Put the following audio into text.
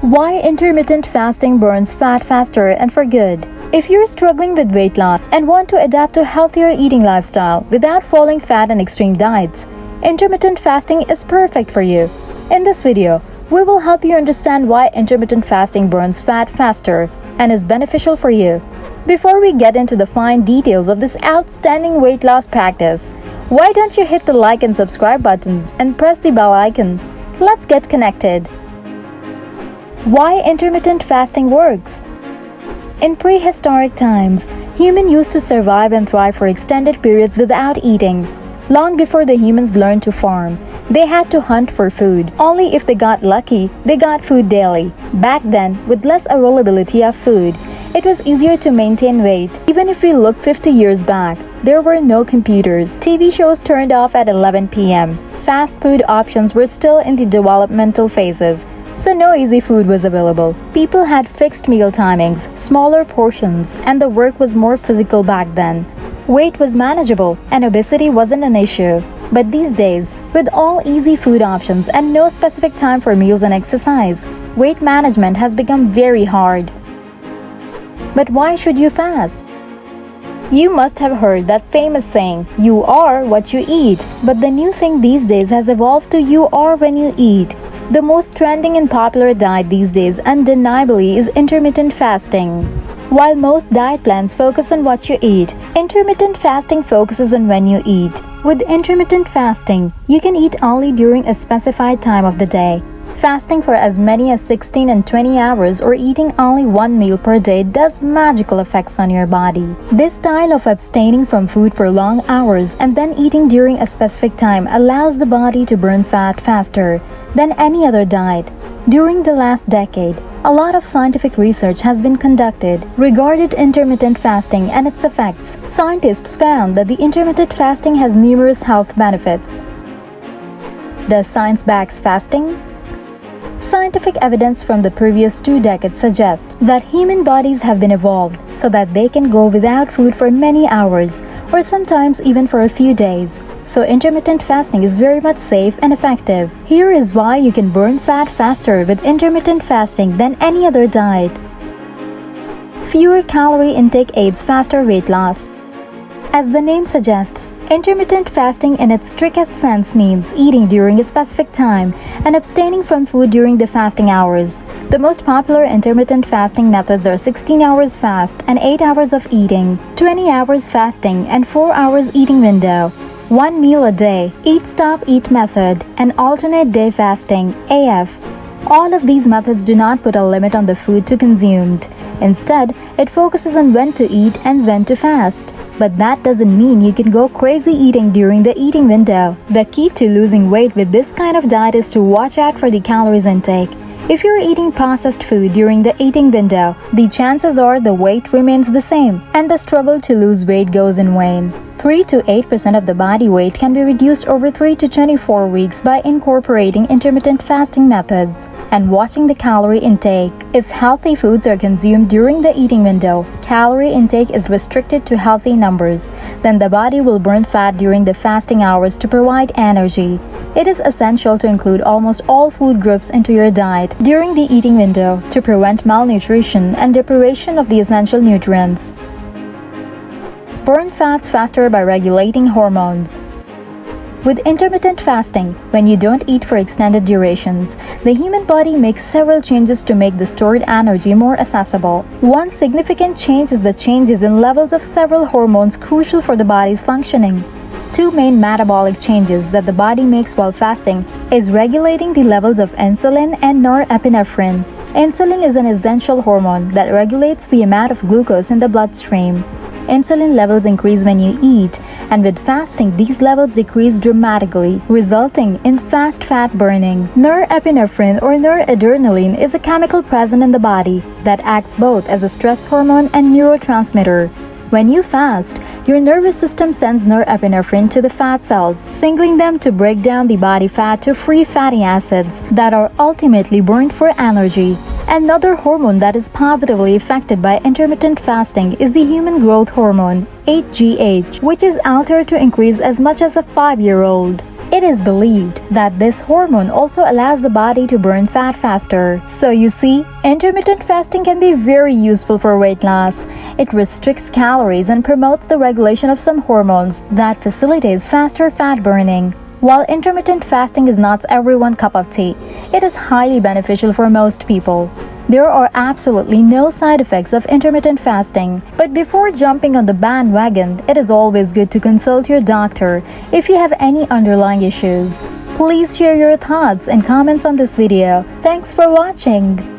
Why intermittent fasting burns fat faster and for good. If you're struggling with weight loss and want to adapt to a healthier eating lifestyle without falling fat and extreme diets, intermittent fasting is perfect for you. In this video, we will help you understand why intermittent fasting burns fat faster and is beneficial for you. Before we get into the fine details of this outstanding weight loss practice, why don't you hit the like and subscribe buttons and press the bell icon? Let's get connected. Why intermittent fasting works. In prehistoric times, humans used to survive and thrive for extended periods without eating. Long before the humans learned to farm, they had to hunt for food. Only if they got lucky, they got food daily. Back then, with less availability of food, it was easier to maintain weight. Even if we look 50 years back, there were no computers. TV shows turned off at 11 p.m. Fast food options were still in the developmental phases, so no easy food was available. People had fixed meal timings, smaller portions, and the work was more physical back then. Weight was manageable and obesity wasn't an issue. But these days, with all easy food options and no specific time for meals and exercise, weight management has become very hard. But why should you fast? You must have heard that famous saying, "You are what you eat." But the new thing these days has evolved to "you are when you eat." The most trending and popular diet these days undeniably is intermittent fasting. While most diet plans focus on what you eat, intermittent fasting focuses on when you eat. With intermittent fasting, you can eat only during a specified time of the day. Fasting for as many as 16 and 20 hours or eating only one meal per day does magical effects on your body. This style of abstaining from food for long hours and then eating during a specific time allows the body to burn fat faster than any other diet. During the last decade, a lot of scientific research has been conducted regarding intermittent fasting and its effects. Scientists found that the intermittent fasting has numerous health benefits. Does science back fasting? Scientific evidence from the previous 2 decades suggests that human bodies have been evolved so that they can go without food for many hours or sometimes even for a few days. So intermittent fasting is very much safe and effective. Here is why you can burn fat faster with intermittent fasting than any other diet. Fewer calorie intake aids faster weight loss. As the name suggests, intermittent fasting in its strictest sense means eating during a specific time and abstaining from food during the fasting hours. The most popular intermittent fasting methods are 16 hours fast and 8 hours of eating, 20 hours fasting and 4 hours eating window, 1 meal a day, eat stop eat method, and alternate day fasting, AF. All of these methods do not put a limit on the food to consumed. Instead, it focuses on when to eat and when to fast. But that doesn't mean you can go crazy eating during the eating window. The key to losing weight with this kind of diet is to watch out for the calories intake. If you're eating processed food during the eating window, the chances are the weight remains the same and the struggle to lose weight goes in vain. 3 to 8% of the body weight can be reduced over 3 to 24 weeks by incorporating intermittent fasting methods and watching the calorie intake. If healthy foods are consumed during the eating window, calorie intake is restricted to healthy numbers, then the body will burn fat during the fasting hours to provide energy. It is essential to include almost all food groups into your diet during the eating window to prevent malnutrition and deprivation of the essential nutrients. Burn fats faster by regulating hormones. With intermittent fasting, when you don't eat for extended durations, the human body makes several changes to make the stored energy more accessible. One significant change is the changes in levels of several hormones crucial for the body's functioning. 2 main metabolic changes that the body makes while fasting is regulating the levels of insulin and norepinephrine. Insulin is an essential hormone that regulates the amount of glucose in the bloodstream. Insulin levels increase when you eat, and with fasting, these levels decrease dramatically, resulting in fast fat burning. Norepinephrine or noradrenaline is a chemical present in the body that acts both as a stress hormone and neurotransmitter. When you fast, your nervous system sends norepinephrine to the fat cells, signaling them to break down the body fat to free fatty acids that are ultimately burned for energy. Another hormone that is positively affected by intermittent fasting is the human growth hormone, HGH, which is altered to increase as much as a 5-year-old. It is believed that this hormone also allows the body to burn fat faster. So you see, intermittent fasting can be very useful for weight loss. It restricts calories and promotes the regulation of some hormones that facilitates faster fat burning. While intermittent fasting is not everyone's cup of tea, it is highly beneficial for most people. There are absolutely no side effects of intermittent fasting. But before jumping on the bandwagon, it is always good to consult your doctor if you have any underlying issues. Please share your thoughts and comments on this video. Thanks for watching.